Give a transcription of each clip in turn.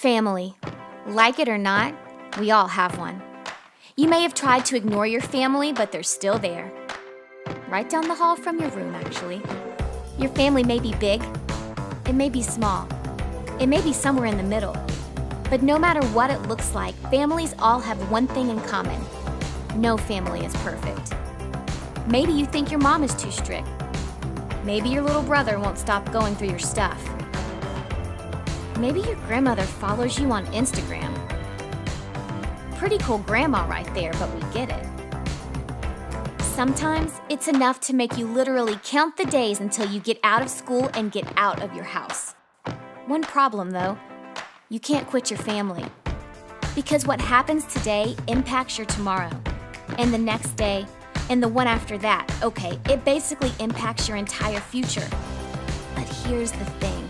Family. Like it or not, we all have one. You may have tried to ignore your family, but they're still there. Right down the hall from your room, actually. Your family may be big, it may be small, it may be somewhere in the middle. But no matter what it looks like, families all have one thing in common. No family is perfect. Maybe you think your mom is too strict. Maybe your little brother won't stop going through your stuff. Maybe your grandmother follows you on Instagram. Pretty cool grandma right there, but we get it. Sometimes it's enough to make you literally count the days until you get out of school and get out of your house. One problem though, you can't quit your family. Because what happens today impacts your tomorrow, and the next day, and the one after that. Okay, it basically impacts your entire future. But here's the thing.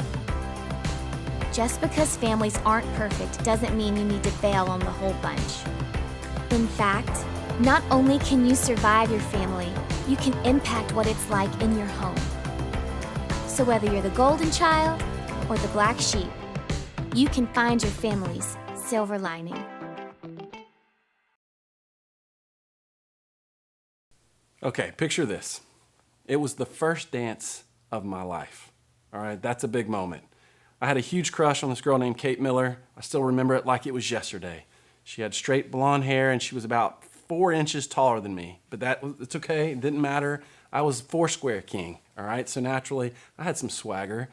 Just because families aren't perfect doesn't mean you need to bail on the whole bunch. In fact, not only can you survive your family, you can impact what it's like in your home. So whether you're the golden child or the black sheep, you can find your family's silver lining. Okay, picture this. It was the first dance of my life. All right, that's a big moment. I had a huge crush on this girl named Kate Miller. I still remember it like it was yesterday. She had straight blonde hair and she was about 4 inches taller than me, but it's okay, it didn't matter. I was Foursquare king, all right? So naturally, I had some swagger.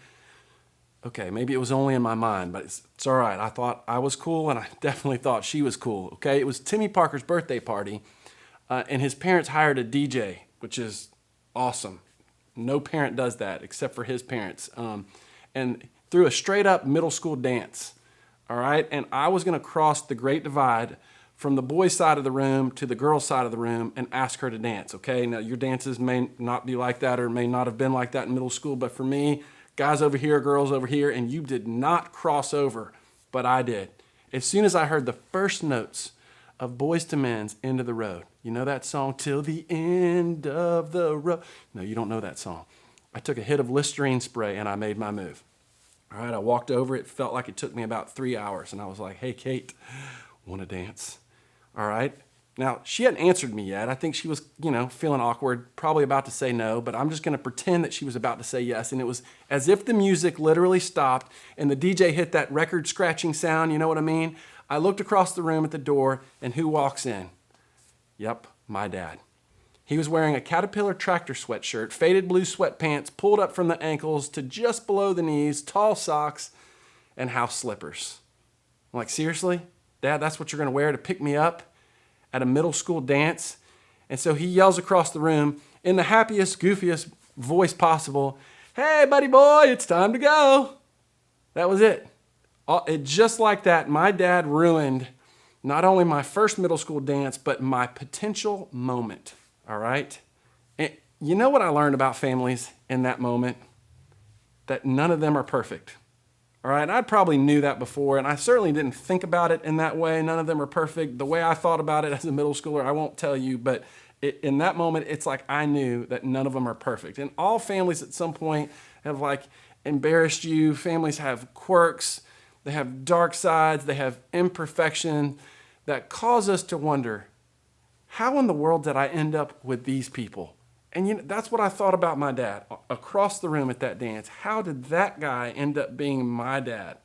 Okay, maybe it was only in my mind, but it's all right. I thought I was cool and I definitely thought she was cool, okay? It was Timmy Parker's birthday party and his parents hired a DJ, which is awesome. No parent does that except for his parents. And through a straight up middle school dance, all right? And I was gonna cross the Great Divide from the boys' side of the room to the girls' side of the room and ask her to dance, okay? Now, your dances may not be like that or may not have been like that in middle school, but for me, guys over here, girls over here, and you did not cross over, but I did. As soon as I heard the first notes of Boyz II Men's End of the Road, you know that song, Till the End of the Road? No, you don't know that song. I took a hit of Listerine spray and I made my move. All right, I walked over. It felt like it took me about 3 hours. And I was like, hey, Kate, want to dance? All right. Now, she hadn't answered me yet. I think she was, feeling awkward, probably about to say no, but I'm just going to pretend that she was about to say yes. And it was as if the music literally stopped and the DJ hit that record scratching sound, you know what I mean? I looked across the room at the door and who walks in? Yep, my dad. He was wearing a Caterpillar tractor sweatshirt, faded blue sweatpants pulled up from the ankles to just below the knees, tall socks, and house slippers. I'm like, seriously? Dad, that's what you're gonna wear to pick me up at a middle school dance? And so he yells across the room in the happiest, goofiest voice possible, hey, buddy boy, it's time to go. That was it. Just like that, my dad ruined not only my first middle school dance, but my potential moment. All right? And you know what I learned about families in that moment? That none of them are perfect. All right? And I probably knew that before, and I certainly didn't think about it in that way. None of them are perfect. The way I thought about it as a middle schooler, I won't tell you, but in that moment, it's like I knew that none of them are perfect. And all families at some point have embarrassed you. Families have quirks. They have dark sides. They have imperfection that cause us to wonder, how in the world did I end up with these people? And that's what I thought about my dad across the room at that dance. How did that guy end up being my dad?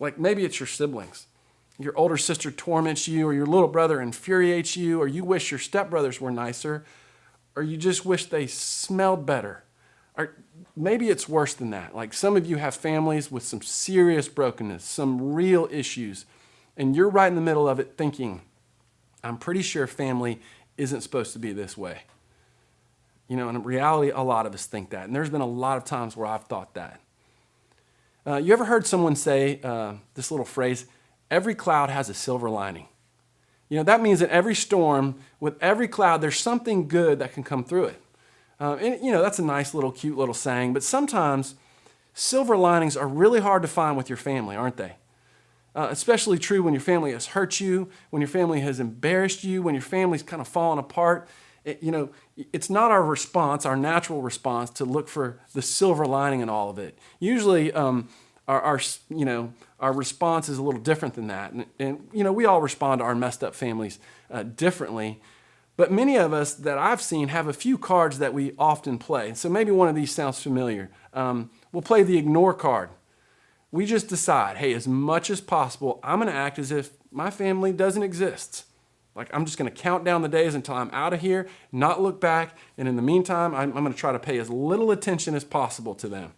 Like maybe it's your siblings. Your older sister torments you, or your little brother infuriates you, or you wish your stepbrothers were nicer, or you just wish they smelled better. Or maybe it's worse than that. Like some of you have families with some serious brokenness, some real issues, and you're right in the middle of it thinking, I'm pretty sure family isn't supposed to be this way. In reality, a lot of us think that. And there's been a lot of times where I've thought that. You ever heard someone say this little phrase, every cloud has a silver lining? That means that every storm, with every cloud, there's something good that can come through it. That's a nice little, cute little saying. But sometimes silver linings are really hard to find with your family, aren't they? Especially true when your family has hurt you, when your family has embarrassed you, when your family's kind of fallen apart. It's not our response, our natural response, to look for the silver lining in all of it. Usually, our response is a little different than that. And we all respond to our messed up families differently. But many of us that I've seen have a few cards that we often play. So maybe one of these sounds familiar. We'll play the ignore card. We just decide, hey, as much as possible, I'm going to act as if my family doesn't exist. Like, I'm just going to count down the days until I'm out of here, not look back, and in the meantime, I'm going to try to pay as little attention as possible to them.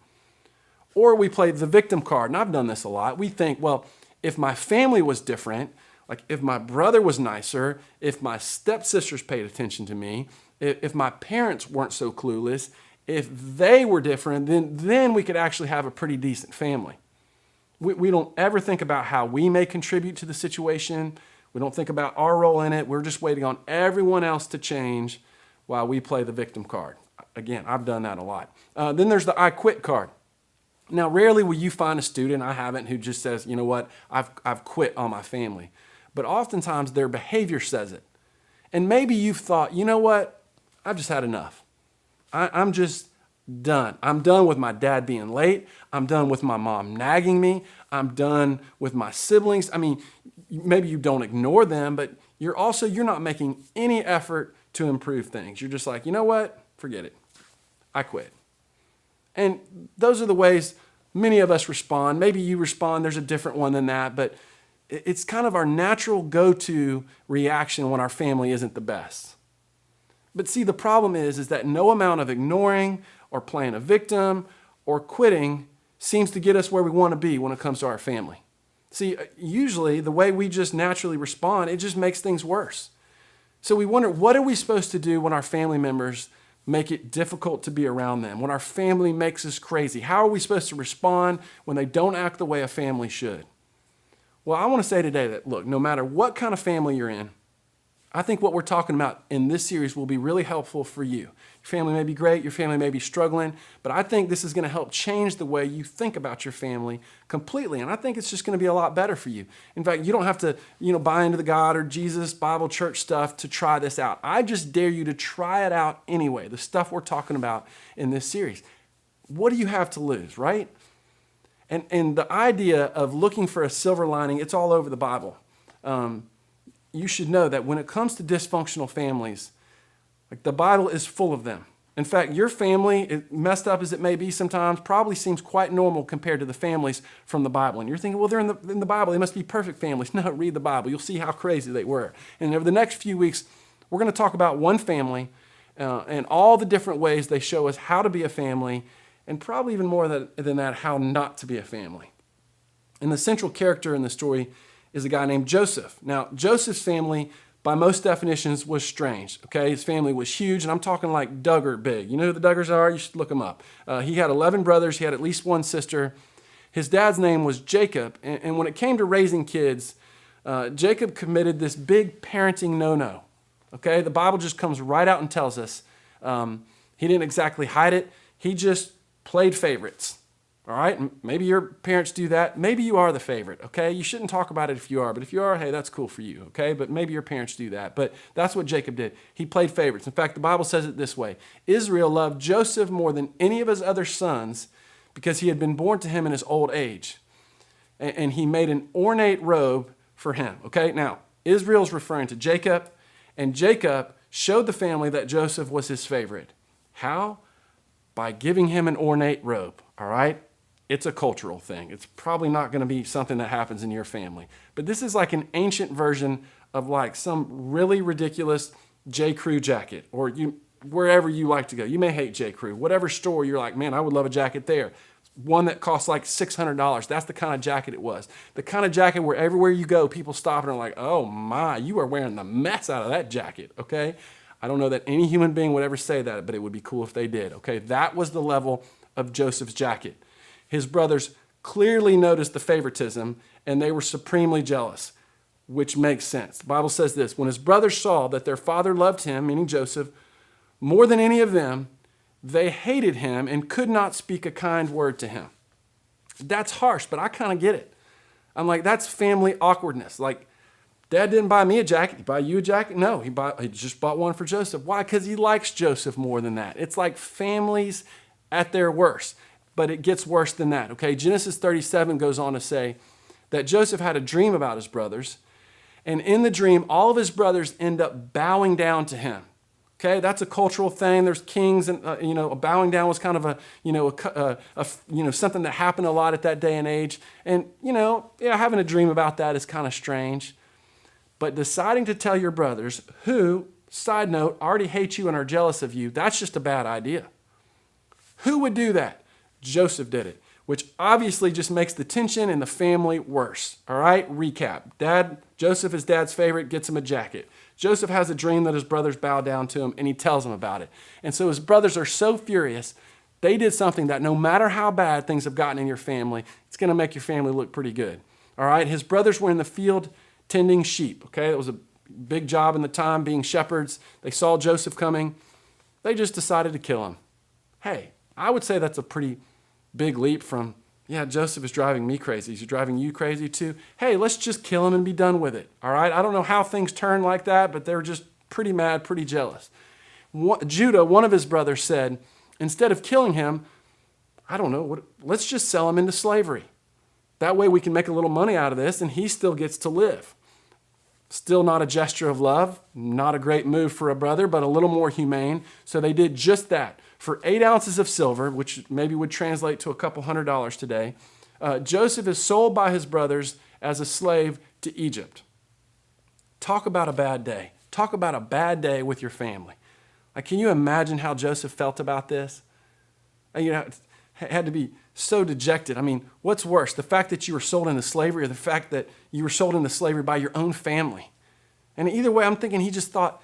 Or we play the victim card, and I've done this a lot. We think, well, if my family was different, like if my brother was nicer, if my stepsisters paid attention to me, if my parents weren't so clueless, if they were different, then we could actually have a pretty decent family. We don't ever think about how we may contribute to the situation. We don't think about our role in it. We're just waiting on everyone else to change while we play the victim card. Again, I've done that a lot. Then there's the I quit card. Now, rarely will you find a student, I haven't, who just says, you know what, I've quit on my family. But oftentimes their behavior says it. And maybe you've thought, you know what, I've just had enough. I'm just done. I'm done with my dad being late. I'm done with my mom nagging me. I'm done with my siblings. I mean, maybe you don't ignore them, but you're not making any effort to improve things. You're just like, you know what, forget it. I quit. And those are the ways many of us respond. Maybe you respond, there's a different one than that, but it's kind of our natural go-to reaction when our family isn't the best. But see, the problem is that no amount of ignoring or playing a victim or quitting seems to get us where we want to be when it comes to our family. See, usually the way we just naturally respond, it just makes things worse. So we wonder, what are we supposed to do when our family members make it difficult to be around them, when our family makes us crazy? How are we supposed to respond when they don't act the way a family should? Well, I want to say today that, look, no matter what kind of family you're in, I think what we're talking about in this series will be really helpful for you. Your family may be great, your family may be struggling, but I think this is going to help change the way you think about your family completely, and I think it's just going to be a lot better for you. In fact, you don't have to, buy into the God or Jesus, Bible, church stuff to try this out. I just dare you to try it out anyway, the stuff we're talking about in this series. What do you have to lose, right? And the idea of looking for a silver lining, it's all over the Bible. You should know that when it comes to dysfunctional families, like the Bible is full of them. In fact, your family, messed up as it may be sometimes, probably seems quite normal compared to the families from the Bible. And you're thinking, well, they're in the Bible. They must be perfect families. No, read the Bible. You'll see how crazy they were. And over the next few weeks, we're going to talk about one family and all the different ways they show us how to be a family, and probably even more than that, how not to be a family. And the central character in the story is a guy named Joseph. Now, Joseph's family, by most definitions, was strange. Okay, his family was huge, and I'm talking like Duggar big. You know who the Duggars are? You should look them up. He had 11 brothers. He had at least one sister. His dad's name was Jacob, and when it came to raising kids, Jacob committed this big parenting no-no. Okay, the Bible just comes right out and tells us. He didn't exactly hide it. He just played favorites. All right, maybe your parents do that. Maybe you are the favorite, okay? You shouldn't talk about it if you are, but if you are, hey, that's cool for you, okay? But maybe your parents do that. But that's what Jacob did. He played favorites. In fact, the Bible says it this way. Israel loved Joseph more than any of his other sons because he had been born to him in his old age. And he made an ornate robe for him, okay? Now, Israel's referring to Jacob, and Jacob showed the family that Joseph was his favorite. How? By giving him an ornate robe, all right? It's a cultural thing. It's probably not going to be something that happens in your family. But this is like an ancient version of like some really ridiculous J. Crew jacket, or wherever you like to go. You may hate J. Crew. Whatever store you're like, man, I would love a jacket there. One that costs like $600. That's the kind of jacket it was. The kind of jacket where everywhere you go, people stop and are like, oh my, you are wearing the mess out of that jacket, okay? I don't know that any human being would ever say that, but it would be cool if they did, okay? That was the level of Joseph's jacket. His brothers clearly noticed the favoritism, and they were supremely jealous, which makes sense. The Bible says this: when his brothers saw that their father loved him, meaning Joseph, more than any of them, they hated him and could not speak a kind word to him. That's harsh, but I kind of get it. I'm like, that's family awkwardness. Like, Dad didn't buy me a jacket. He buy you a jacket? No, he just bought one for Joseph. Why? Because he likes Joseph more than that. It's like families at their worst. but it gets worse than that, okay? Genesis 37 goes on to say that Joseph had a dream about his brothers, and in the dream, all of his brothers end up bowing down to him. Okay, that's a cultural thing. There's kings, and bowing down was kind of something that happened a lot at that day and age. And having a dream about that is kind of strange. But deciding to tell your brothers, who, side note, already hate you and are jealous of you, that's just a bad idea. Who would do that? Joseph did it, which obviously just makes the tension in the family worse. All right, recap. Joseph is dad's favorite, gets him a jacket. Joseph has a dream that his brothers bow down to him, and he tells them about it. And so his brothers are so furious, they did something that no matter how bad things have gotten in your family, it's going to make your family look pretty good. All right, his brothers were in the field tending sheep. Okay, that was a big job in the time, being shepherds. They saw Joseph coming. They just decided to kill him. Hey, I would say that's a pretty big leap from, Joseph is driving me crazy. Is he driving you crazy too? Hey, let's just kill him and be done with it. All right? I don't know how things turn like that, but they're just pretty mad, pretty jealous. Judah, one of his brothers, said, instead of killing him, let's just sell him into slavery. That way we can make a little money out of this and he still gets to live. Still not a gesture of love, not a great move for a brother, but a little more humane. So they did just that. For 8 ounces of silver, which maybe would translate to a couple $100 today, Joseph is sold by his brothers as a slave to Egypt. Talk about a bad day. Talk about a bad day with your family. Can you imagine how Joseph felt about this? Had to be so dejected. What's worse, the fact that you were sold into slavery or the fact that you were sold into slavery by your own family? And either way, I'm thinking he just thought,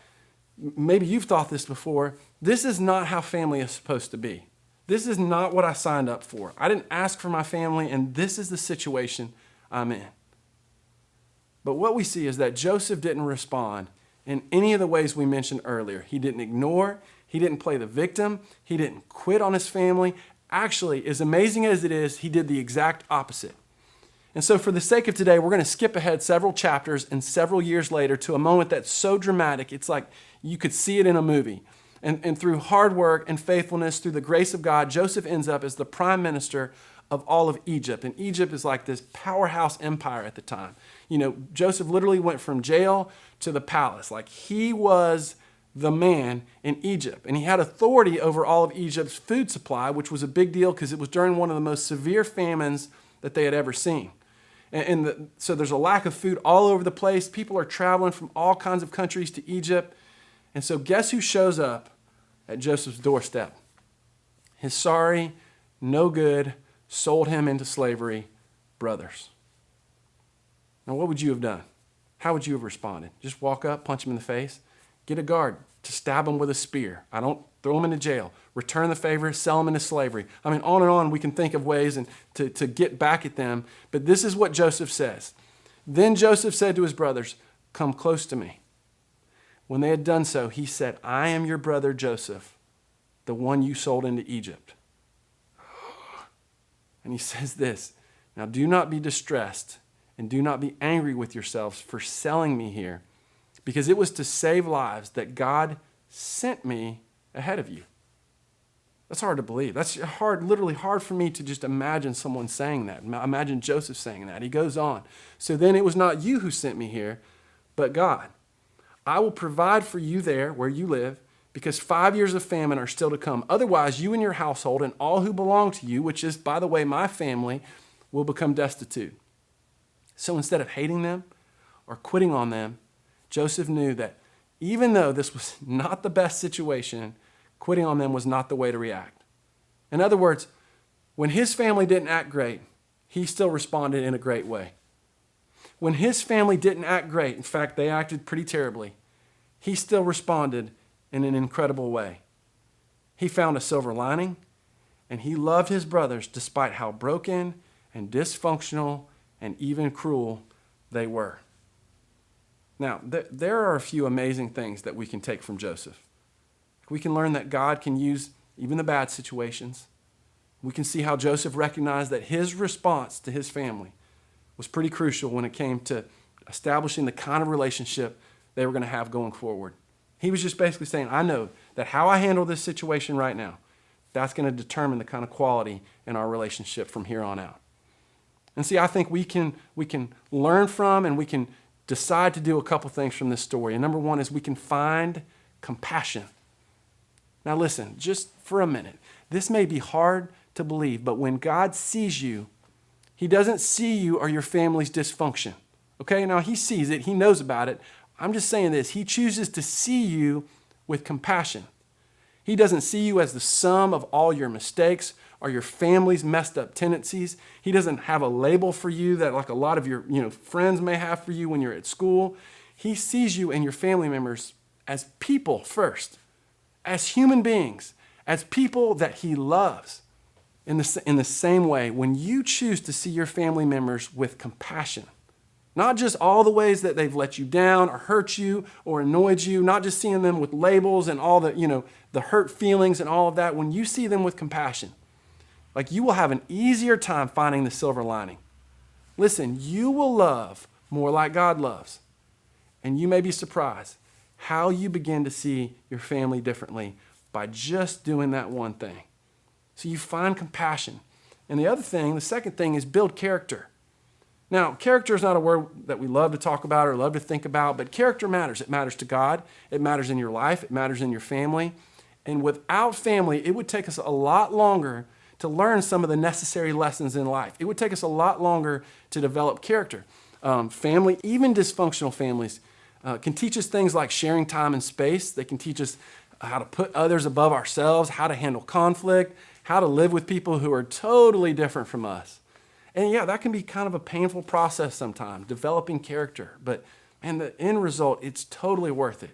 maybe you've thought this before, this is not how family is supposed to be. This is not what I signed up for. I didn't ask for my family, and this is the situation I'm in. But what we see is that Joseph didn't respond in any of the ways we mentioned earlier. He didn't ignore, he didn't play the victim, he didn't quit on his family. Actually, as amazing as it is, he did the exact opposite. And so for the sake of today, we're going to skip ahead several chapters and several years later to a moment that's so dramatic, it's like you could see it in a movie. And through hard work and faithfulness, through the grace of God, Joseph ends up as the prime minister of all of Egypt. And Egypt is like this powerhouse empire at the time. Joseph literally went from jail to the palace. Like he was the man in Egypt. And he had authority over all of Egypt's food supply, which was a big deal because it was during one of the most severe famines that they had ever seen. So there's a lack of food all over the place. People are traveling from all kinds of countries to Egypt. And so guess who shows up at Joseph's doorstep? His sorry, no good, sold him into slavery brothers. Now, what would you have done? How would you have responded? Just walk up, punch him in the face, get a guard to stab him with a spear. I don't throw him into jail, return the favor, sell him into slavery. On and on we can think of ways to get back at them. But this is what Joseph says. Then Joseph said to his brothers, "Come close to me." When they had done so, he said, "I am your brother Joseph, the one you sold into Egypt." And he says this, "Now do not be distressed and do not be angry with yourselves for selling me here, because it was to save lives that God sent me ahead of you." That's hard to believe. That's literally hard for me to just imagine someone saying that. Imagine Joseph saying that. He goes on. "So then it was not you who sent me here, but God. I will provide for you there where you live, because 5 years of famine are still to come. Otherwise, you and your household and all who belong to you, which is, by the way, my family, will become destitute." So instead of hating them or quitting on them, Joseph knew that even though this was not the best situation, quitting on them was not the way to react. In other words, when his family didn't act great, he still responded in a great way. When his family didn't act great, in fact, they acted pretty terribly, he still responded in an incredible way. He found a silver lining, and he loved his brothers despite how broken and dysfunctional and even cruel they were. Now, there are a few amazing things that we can take from Joseph. We can learn that God can use even the bad situations. We can see how Joseph recognized that his response to his family was pretty crucial when it came to establishing the kind of relationship they were going to have going forward. He was just basically saying, I know that how I handle this situation right now, that's going to determine the kind of quality in our relationship from here on out. And see, I think we can learn from and we can decide to do a couple things from this story. And number one is we can find compassion. Now listen, just for a minute. This may be hard to believe, but when God sees you, he doesn't see you or your family's dysfunction. Okay, now he sees it, he knows about it. I'm just saying this, he chooses to see you with compassion. He doesn't see you as the sum of all your mistakes or your family's messed up tendencies. He doesn't have a label for you that like a lot of your friends may have for you when you're at school. He sees you and your family members as people first, as human beings, as people that he loves. In the same way, when you choose to see your family members with compassion, not just all the ways that they've let you down or hurt you or annoyed you, not just seeing them with labels and all the, the hurt feelings and all of that. When you see them with compassion, like you will have an easier time finding the silver lining. Listen, you will love more like God loves. And you may be surprised how you begin to see your family differently by just doing that one thing. So you find compassion. And the other thing, the second thing is build character. Now, character is not a word that we love to talk about or love to think about, but character matters. It matters to God. It matters in your life. It matters in your family. And without family, it would take us a lot longer to learn some of the necessary lessons in life. It would take us a lot longer to develop character. Family, even dysfunctional families, can teach us things like sharing time and space. They can teach us how to put others above ourselves, how to handle conflict, how to live with people who are totally different from us. And yeah, that can be kind of a painful process sometimes, developing character. But man, the end result, it's totally worth it.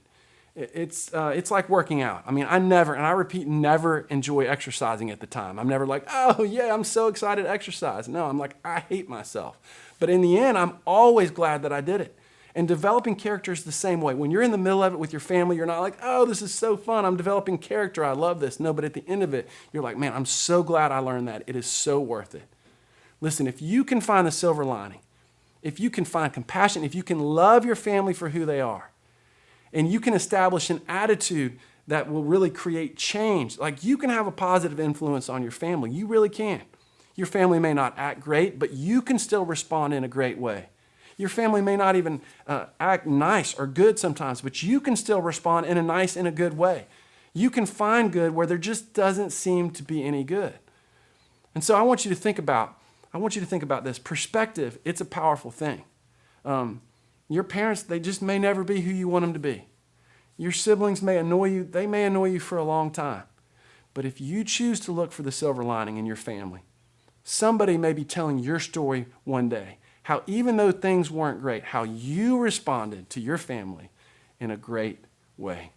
It's like working out. I mean, I never enjoy exercising at the time. I'm never like, oh yeah, I'm so excited to exercise. No, I'm like, I hate myself. But in the end, I'm always glad that I did it. And developing character is the same way. When you're in the middle of it with your family, you're not like, oh, this is so fun. I'm developing character. I love this. No, but at the end of it, you're like, man, I'm so glad I learned that. It is so worth it. Listen, if you can find the silver lining, if you can find compassion, if you can love your family for who they are, and you can establish an attitude that will really create change, like you can have a positive influence on your family. You really can. Your family may not act great, but you can still respond in a great way. Your family may not even act nice or good sometimes, but you can still respond in a nice and a good way. You can find good where there just doesn't seem to be any good. And so I want you to think about this. Perspective, it's a powerful thing. Your parents, they just may never be who you want them to be. Your siblings may annoy you. They may annoy you for a long time. But if you choose to look for the silver lining in your family, somebody may be telling your story one day, how even though things weren't great, how you responded to your family in a great way.